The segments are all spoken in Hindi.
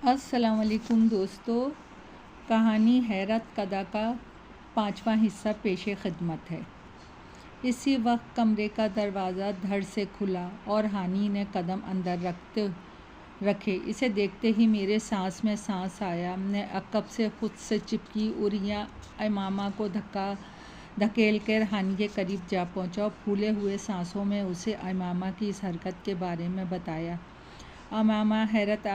अस्सलाम वालेकुम दोस्तों। कहानी हैरत कदा का 5वां हिस्सा पेशे खिदमत है। इसी वक्त कमरे का दरवाज़ा धड़ से खुला और हानी ने कदम अंदर रखे। इसे देखते ही मेरे सांस में सांस आया। मैं अकब से खुद से चिपकी उरिया इमामा को धकेल कर हानी के करीब जा पहुंचा और फूले हुए सांसों में उसे इमामा की इस हरकत के बारे में बताया। इमामा हैरत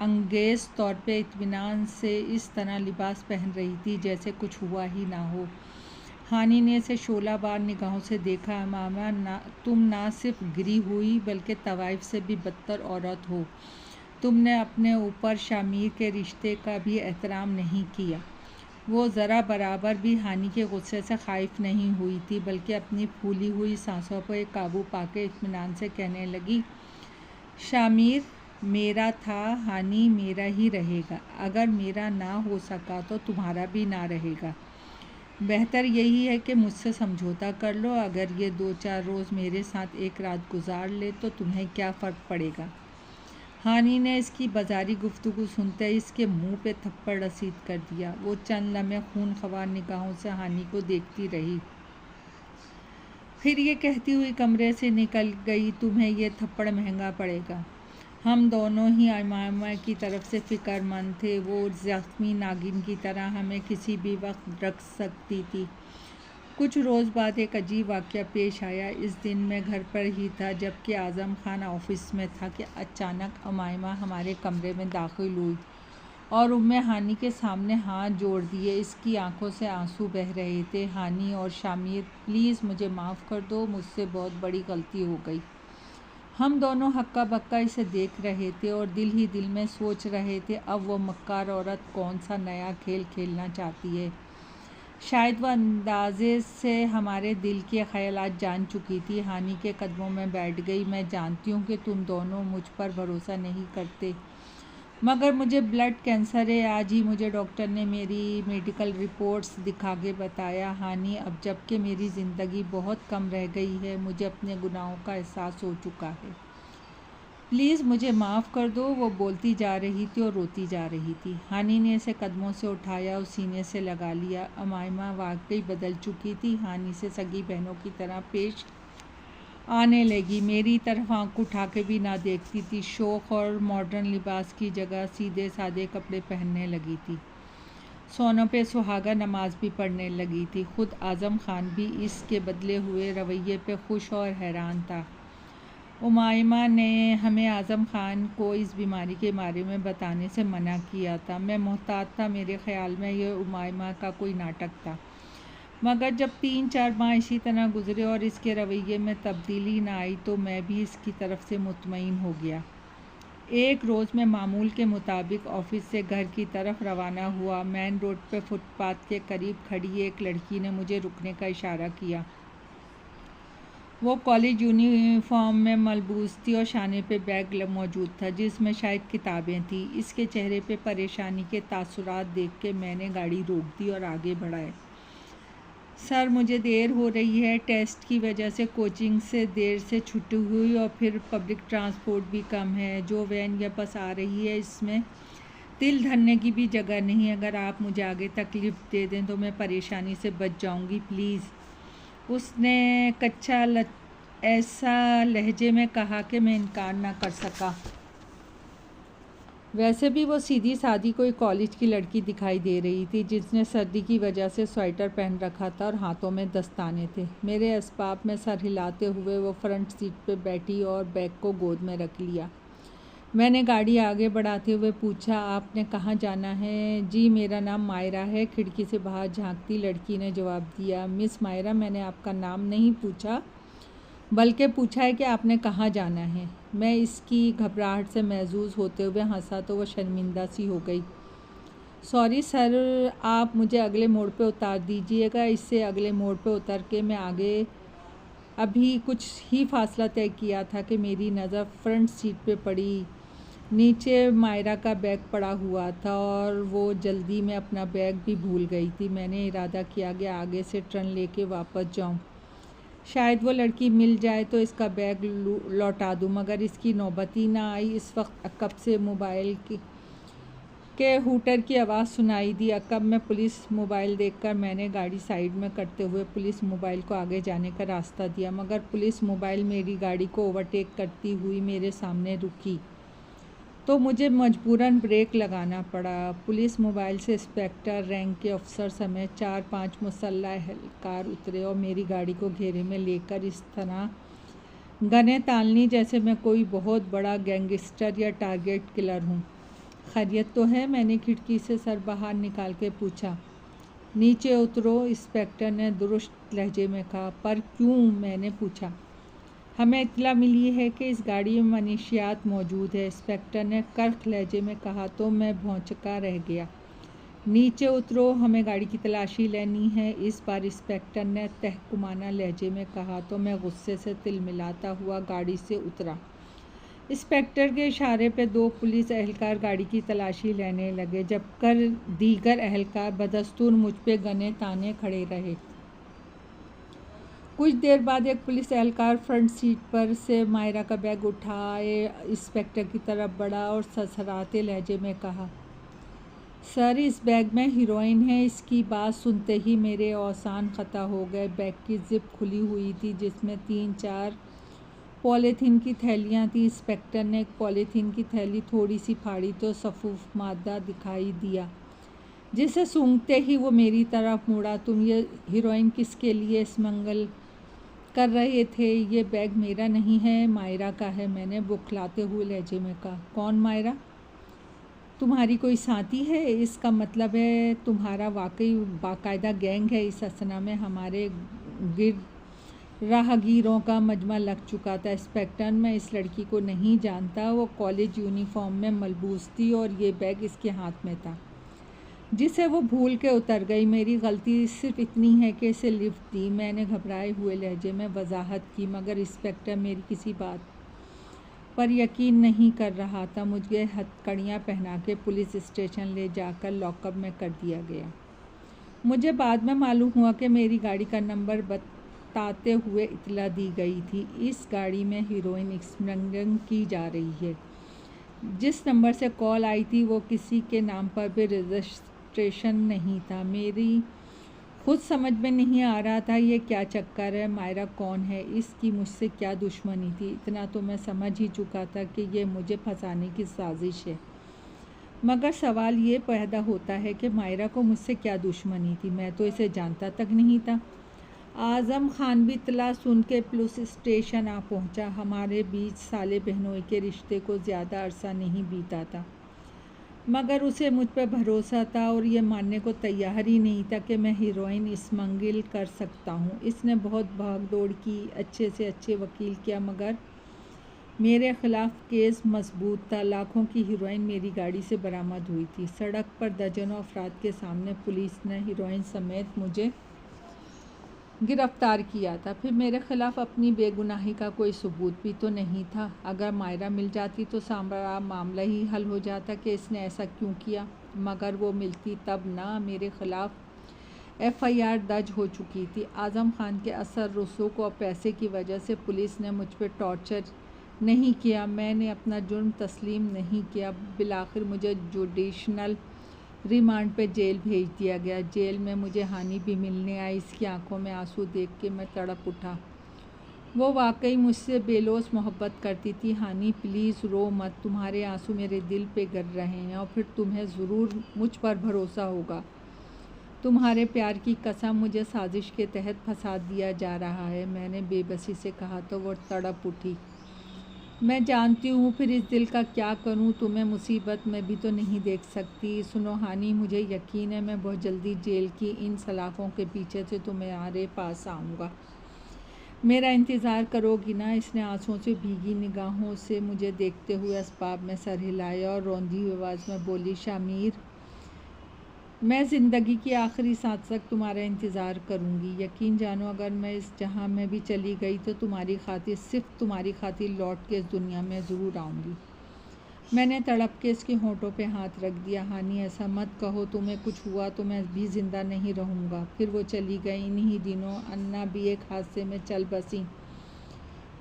अंगेज़ तौर पे इत्मीनान से इस तरह लिबास पहन रही थी जैसे कुछ हुआ ही ना हो। हानी ने इसे 16 बार निगाहों से देखा। इमामा, तुम ना सिर्फ गिरी हुई बल्कि तवाइफ से भी बदतर औरत हो। तुमने अपने ऊपर शामिर के रिश्ते का भी एहतराम नहीं किया। वो ज़रा बराबर भी हानी के गुस्से से खाइफ नहीं हुई थी, बल्कि अपनी फूली हुई सांसों पर काबू पाके इत्मीनान से कहने लगी, शामिर मेरा था, हानी मेरा ही रहेगा। अगर मेरा ना हो सका तो तुम्हारा भी ना रहेगा। बेहतर यही है कि मुझसे समझौता कर लो। अगर ये 2-4 रोज़ मेरे साथ एक रात गुजार ले तो तुम्हें क्या फ़र्क पड़ेगा। हानी ने इसकी बाजारी गुफ्तगू सुनते ही इसके मुंह पे थप्पड़ रसीद कर दिया। वो चंद लम्हे खून ख़वार निगाहों से हानी को देखती रही, फिर ये कहती हुई कमरे से निकल गई, तुम्हें ये थप्पड़ महंगा पड़ेगा। हम दोनों ही इमामा की तरफ से फ़िक्रमंद थे। वो ज़ख्मी नागिन की तरह हमें किसी भी वक्त रख सकती थी। कुछ रोज़ बाद एक अजीब वाक़या पेश आया। इस दिन मैं घर पर ही था, जबकि आज़म खान ऑफिस में था कि अचानक इमामा हमारे कमरे में दाखिल हुई और उम्मे हानी के सामने हाथ जोड़ दिए। इसकी आंखों से आंसू बह रहे थे। हानी और शामिर, प्लीज़ मुझे माफ़ कर दो, मुझसे बहुत बड़ी गलती हो गई। हम दोनों हक्का बक्का इसे देख रहे थे और दिल ही दिल में सोच रहे थे, अब वो मक्कार औरत कौन सा नया खेल खेलना चाहती है। शायद वह अंदाजे से हमारे दिल के ख़यालात जान चुकी थी। हानी के कदमों में बैठ गई। मैं जानती हूँ कि तुम दोनों मुझ पर भरोसा नहीं करते, मगर मुझे ब्लड कैंसर है। आज ही मुझे डॉक्टर ने मेरी मेडिकल रिपोर्ट्स दिखा के बताया। हानी, अब जबकि मेरी ज़िंदगी बहुत कम रह गई है, मुझे अपने गुनाहों का एहसास हो चुका है। प्लीज़ मुझे माफ़ कर दो। वो बोलती जा रही थी और रोती जा रही थी। हानी ने इसे कदमों से उठाया और सीने से लगा लिया। इमामा वाकई बदल चुकी थी। हानी से सगी बहनों की तरह पेश आने लगी। मेरी तरफ आंख उठा के भी ना देखती थी। शौक और मॉडर्न लिबास की जगह सीधे सादे कपड़े पहनने लगी थी। सोनों पे सुहागा नमाज भी पढ़ने लगी थी। खुद आज़म खान भी इसके बदले हुए रवैये पे खुश और हैरान था। उमाइमा ने हमें आज़म खान को इस बीमारी के बारे में बताने से मना किया था। मैं मोहतात था। मेरे ख़्याल में यह उमाइमा का कोई नाटक था। मगर जब 3-4 माह इसी तरह गुजरे और इसके रवैये में तब्दीली ना आई तो मैं भी इसकी तरफ से मुतमईन हो गया। एक रोज़ मैं मामूल के मुताबिक ऑफिस से घर की तरफ रवाना हुआ। मेन रोड पे फुटपाथ के करीब खड़ी एक लड़की ने मुझे रुकने का इशारा किया। वो कॉलेज यूनिफॉर्म में मलबूस थी और शाने पे बैग मौजूद था जिसमें शायद किताबें थीं। इसके चेहरे पे परेशानी के तासुरात देख के मैंने गाड़ी रोक दी और आगे बढ़ाए। सर, मुझे देर हो रही है। टेस्ट की वजह से कोचिंग से देर से छुट्टी हुई और फिर पब्लिक ट्रांसपोर्ट भी कम है। जो वैन या बस आ रही है इसमें तिल धरने की भी जगह नहीं। अगर आप मुझे आगे तकलीफ़ दे दें तो मैं परेशानी से बच जाऊंगी, प्लीज़। उसने ऐसा लहजे में कहा कि मैं इनकार ना कर सका। वैसे भी वो सीधी सादी कोई कॉलेज की लड़की दिखाई दे रही थी जिसने सर्दी की वजह से स्वेटर पहन रखा था और हाथों में दस्ताने थे। मेरे असबाब में सर हिलाते हुए वो फ्रंट सीट पे बैठी और बैग को गोद में रख लिया। मैंने गाड़ी आगे बढ़ाते हुए पूछा, आपने कहाँ जाना है? जी, मेरा नाम मायरा है, खिड़की से बाहर झांकती लड़की ने जवाब दिया। मिस मायरा, मैंने आपका नाम नहीं पूछा, बल्कि पूछा है कि आपने कहाँ जाना है। मैं इसकी घबराहट से महजूज होते हुए हंसा तो वह शर्मिंदा सी हो गई। सॉरी सर, आप मुझे अगले मोड़ पे उतार दीजिएगा। इससे अगले मोड़ पे उतर के मैं आगे अभी कुछ ही फासला तय किया था कि मेरी नज़र फ्रंट सीट पे पड़ी। नीचे मायरा का बैग पड़ा हुआ था और वो जल्दी में अपना बैग भी भूल गई थी। मैंने इरादा किया कि आगे से टर्न लेके वापस जाऊं। शायद वो लड़की मिल जाए तो इसका बैग लौटा दूं, मगर इसकी नौबत ही ना आई। इस वक्त कब से मोबाइल की के हूटर की आवाज़ सुनाई दी। कब मैं पुलिस मोबाइल देखकर मैंने गाड़ी साइड में करते हुए पुलिस मोबाइल को आगे जाने का रास्ता दिया, मगर पुलिस मोबाइल मेरी गाड़ी को ओवरटेक करती हुई मेरे सामने रुकी तो मुझे मजबूरन ब्रेक लगाना पड़ा। पुलिस मोबाइल से इंस्पेक्टर रैंक के अफसर समेत 4-5 मुसल्लह एहलकार उतरे और मेरी गाड़ी को घेरे में लेकर इस तरह गने तालनी जैसे मैं कोई बहुत बड़ा गैंगस्टर या टारगेट किलर हूँ। खैरियत तो है? मैंने खिड़की से सर बाहर निकाल के पूछा। नीचे उतरो, इंस्पेक्टर ने दुरुस्त लहजे में कहा। पर क्यों? मैंने पूछा। हमें इत्तला मिली है कि इस गाड़ी में मनशियात मौजूद है, इंस्पेक्टर ने कर्क लहजे में कहा तो मैं भौंचका रह गया। नीचे उतरो, हमें गाड़ी की तलाशी लेनी है, इस बार इंस्पेक्टर ने तहकुमाना लहजे में कहा तो मैं गुस्से से तिलमिलाता हुआ गाड़ी से उतरा। इंस्पेक्टर के इशारे पे 2 पुलिस एहलकार गाड़ी की तलाशी लेने लगे, जबकि दीगर एहलकार बदस्तूर मुझ पे गने ताने खड़े रहे। कुछ देर बाद एक पुलिस एहलकार फ्रंट सीट पर से मायरा का बैग उठाए इंस्पेक्टर की तरफ बढ़ा और ससराते लहजे में कहा, सर इस बैग में हीरोइन है। इसकी बात सुनते ही मेरे औसान ख़ता हो गए। बैग की जिप खुली हुई थी जिसमें 3-4 पॉलीथीन की थैलियाँ थी। इंस्पेक्टर ने एक पॉलीथीन की थैली थोड़ी सी फाड़ी तो सफ़ूफ मादा दिखाई दिया, जिसे सूंघते ही वो मेरी तरफ मुड़ा। तुम ये हीरोइन किसके लिए स्मगल कर रहे थे? ये बैग मेरा नहीं है, मायरा का है, मैंने बुखलाते हुए लहजे में कहा। कौन मायरा? तुम्हारी कोई साथी है? इसका मतलब है तुम्हारा वाकई बाकायदा गैंग है। इस असना में हमारे गिर्द राहगीरों का मजमा लग चुका था। इंस्पेक्टर, मैं इस लड़की को नहीं जानता। वो कॉलेज यूनिफॉर्म में मलबूस थी और ये बैग इसके हाथ में था, जिसे वो भूल के उतर गई। मेरी गलती सिर्फ इतनी है कि इसे लिफ्ट दी, मैंने घबराए हुए लहजे में वजाहत की, मगर इंस्पेक्टर मेरी किसी बात पर यकीन नहीं कर रहा था। मुझे हथकड़ियाँ पहना के पुलिस स्टेशन ले जाकर लॉकअप में कर दिया गया। मुझे बाद में मालूम हुआ कि मेरी गाड़ी का नंबर बताते हुए इतला दी गई थी। इस गाड़ी में हीरोइन स्मगलिंग की जा रही है। जिस नंबर से कॉल आई थी वो किसी के नाम पर भी रजिस्ट्रेशन नहीं था। मेरी खुद समझ में नहीं आ रहा था ये क्या चक्कर है। मायरा कौन है? इसकी मुझसे क्या दुश्मनी थी? इतना तो मैं समझ ही चुका था कि ये मुझे फंसाने की साजिश है, मगर सवाल ये पैदा होता है कि मायरा को मुझसे क्या दुश्मनी थी। मैं तो इसे जानता तक नहीं था। आज़म खान भी इत्तला सुन के पुलिस स्टेशन आ पहुंचा। हमारे बीच साले बहनोई के रिश्ते को ज़्यादा अरसा नहीं बीता था, मगर उसे मुझ पर भरोसा था और ये मानने को तैयार ही नहीं था कि मैं हीरोइन स्मगल कर सकता हूँ। इसने बहुत भाग दौड़ की, अच्छे से अच्छे वकील किया, मगर मेरे ख़िलाफ़ केस मजबूत था। लाखों की हीरोइन मेरी गाड़ी से बरामद हुई थी। सड़क पर दर्जनों अफराद के सामने पुलिस ने हीरोइन समेत मुझे गिरफ्तार किया था। फिर मेरे ख़िलाफ़ अपनी बेगुनाही का कोई सबूत भी तो नहीं था। अगर मायरा मिल जाती तो सारा मामला ही हल हो जाता कि इसने ऐसा क्यों किया, मगर वो मिलती तब ना। मेरे ख़िलाफ़ FIR दर्ज हो चुकी थी। आज़म खान के असर रसूख और पैसे की वजह से पुलिस ने मुझ पर टॉर्चर नहीं किया। मैंने अपना जुर्म तस्लीम नहीं किया। बिलाखिर मुझे जुडिशनल रिमांड पे जेल भेज दिया गया। जेल में मुझे हानि भी मिलने आई। इसकी आंखों में आंसू देख के मैं तड़प उठा। वो वाकई मुझसे बेलौस मोहब्बत करती थी। हानि प्लीज़ रो मत, तुम्हारे आंसू मेरे दिल पे गिर रहे हैं और फिर तुम्हें ज़रूर मुझ पर भरोसा होगा। तुम्हारे प्यार की कसम, मुझे साजिश के तहत फंसा दिया जा रहा है, मैंने बेबसी से कहा तो वो तड़प उठी। मैं जानती हूँ, फिर इस दिल का क्या करूँ? तुम्हें मुसीबत में भी तो नहीं देख सकती। सुनो हानि, मुझे यकीन है मैं बहुत जल्दी जेल की इन सलाखों के पीछे से तुम्हारे पास आऊँगा। मेरा इंतज़ार करोगी ना? इसने आंसुओं से भीगी निगाहों से मुझे देखते हुए असबाब में सर हिलाया और रोंदी हुई आवाज़ में बोली, शामिर, मैं ज़िंदगी की आखिरी सांस तक तुम्हारा इंतज़ार करूँगी। यकीन जानो, अगर मैं इस जहां में भी चली गई तो तुम्हारी खातिर, सिर्फ तुम्हारी खातिर लौट के इस दुनिया में ज़रूर आऊँगी। मैंने तड़प के इसके होंठों पे हाथ रख दिया। हानि, ऐसा मत कहो, तुम्हें कुछ हुआ तो मैं भी ज़िंदा नहीं रहूँगा। फिर वो चली गई। इन्हीं दिनों अन्ना भी एक हादसे में चल बसी।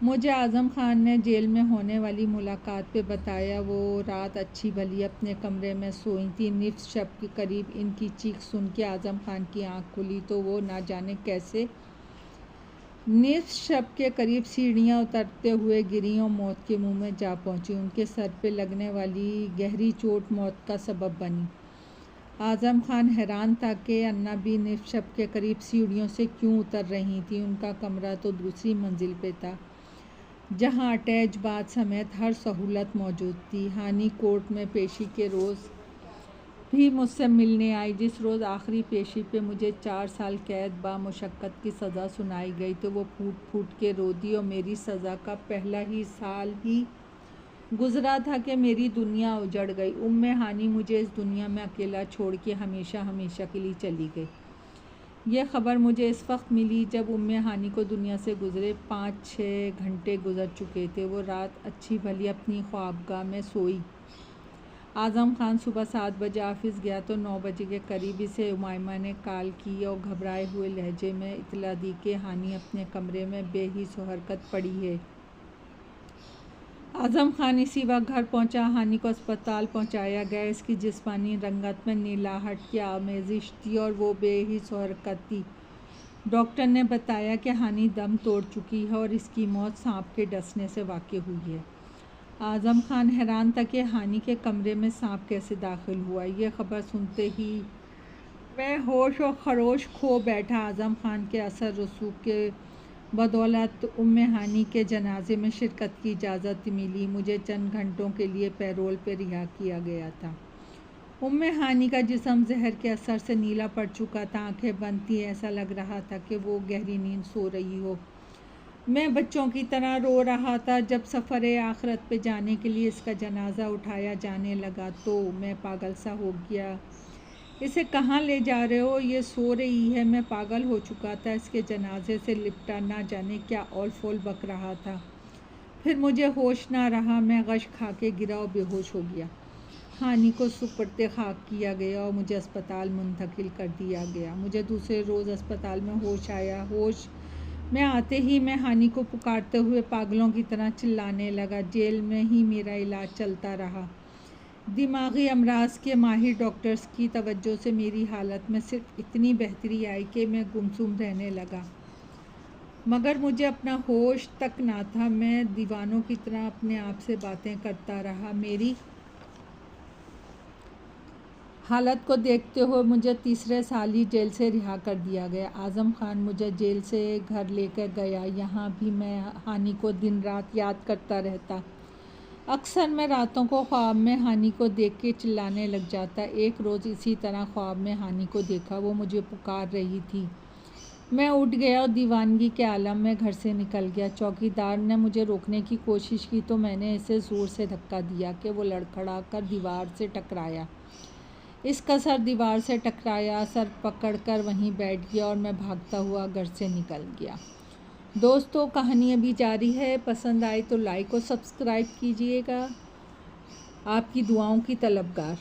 मुझे आज़म खान ने जेल में होने वाली मुलाकात पे बताया। वो रात अच्छी भली अपने कमरे में सोई थी। निफ्स शब के करीब इनकी चीख सुन के आज़म खान की आंख खुली तो वो ना जाने कैसे निफ्स शब के करीब सीढ़ियाँ उतरते हुए गिरी और मौत के मुंह में जा पहुंची। उनके सर पे लगने वाली गहरी चोट मौत का सबब बनी। आज़म खान हैरान था कि अन्ना भी निफ्स शब के करीब सीढ़ियों से क्यों उतर रही थी। उनका कमरा तो दूसरी मंजिल पे था, जहां अटैच बाथ समेत हर सहूलत मौजूद थी। हानि कोर्ट में पेशी के रोज़ भी मुझसे मिलने आई। जिस रोज़ आखिरी पेशी पे मुझे 4 साल कैद बा मुशक्क़त की सज़ा सुनाई गई तो वो फूट फूट के रो दी और मेरी सज़ा का पहला ही साल ही गुज़रा था कि मेरी दुनिया उजड़ गई। उम्मे हानि मुझे इस दुनिया में अकेला छोड़ के हमेशा हमेशा के लिए चली गई। यह ख़बर मुझे इस वक्त मिली जब उम्मे हानि को दुनिया से गुज़रे 5-6 घंटे गुज़र चुके थे। वो रात अच्छी भली अपनी ख्वाबगाह में सोई। आज़म खान सुबह 7 बजे ऑफिस गया तो 9 बजे के करीब इसे उमायमा ने कॉल की और घबराए हुए लहजे में इतला दी कि हानि अपने कमरे में बेहिस हरकत पड़ी है। आज़म खान इसी वक्त घर पहुंचा। हानि को अस्पताल पहुंचाया गया। इसकी जिस्मानी रंगत में नीलाहट की आमेजिश थी और वो बेहिस हरकत थी। डॉक्टर ने बताया कि हानि दम तोड़ चुकी है और इसकी मौत सांप के डसने से वाक़ई हुई है। आज़म खान हैरान था कि हानि के कमरे में सांप कैसे दाखिल हुआ। ये खबर सुनते ही मैं होश और खरोश खो बैठा। आज़म खान के असर रसूख के बदौलत उम्मे हानि के जनाजे में शिरकत की इजाज़त मिली। मुझे चंद घंटों के लिए पैरोल पर रिहा किया गया था। उम्मे हानि का जिस्म जहर के असर से नीला पड़ चुका था। आंखें बंद थी। ऐसा लग रहा था कि वो गहरी नींद सो रही हो। मैं बच्चों की तरह रो रहा था। जब सफ़र आखिरत पे जाने के लिए इसका जनाजा उठाया जाने लगा तो मैं पागल सा हो गया। इसे कहाँ ले जा रहे हो? ये सो रही है। मैं पागल हो चुका था। इसके जनाजे से लिपटा ना जाने क्या औल फौल बक रहा था। फिर मुझे होश ना रहा। मैं गश खा के गिरा और बेहोश हो गया। हानि को सुपुर्द खाक किया गया और मुझे अस्पताल मुंतकिल कर दिया गया। मुझे दूसरे रोज़ अस्पताल में होश आया। होश में आते ही मैं हानि को पुकारते हुए पागलों की तरह चिल्लाने लगा। जेल में ही मेरा इलाज चलता रहा। दिमागी अमराज के माहिर डॉक्टर्स की तवज्जो से मेरी हालत में सिर्फ इतनी बेहतरी आई कि मैं गुमसुम रहने लगा, मगर मुझे अपना होश तक ना था। मैं दीवानों की तरह अपने आप से बातें करता रहा। मेरी हालत को देखते हुए मुझे तीसरे साल ही जेल से रिहा कर दिया गया। आज़म खान मुझे जेल से घर लेकर गया। यहाँ भी मैं हानि को दिन रात याद करता रहता। अक्सर मैं रातों को ख्वाब में हानि को देख के चिल्लाने लग जाता। एक रोज़ इसी तरह ख्वाब में हानि को देखा। वो मुझे पुकार रही थी। मैं उठ गया और दीवानगी के आलम में घर से निकल गया। चौकीदार ने मुझे रोकने की कोशिश की तो मैंने इसे ज़ोर से धक्का दिया कि वो लड़खड़ा कर दीवार से टकराया। इसका सर दीवार से टकराया। सर पकड़कर वहीं बैठ गया और मैं भागता हुआ घर से निकल गया। दोस्तों, कहानी अभी जारी है। पसंद आए तो लाइक और सब्सक्राइब कीजिएगा। आपकी दुआओं की तलबगार।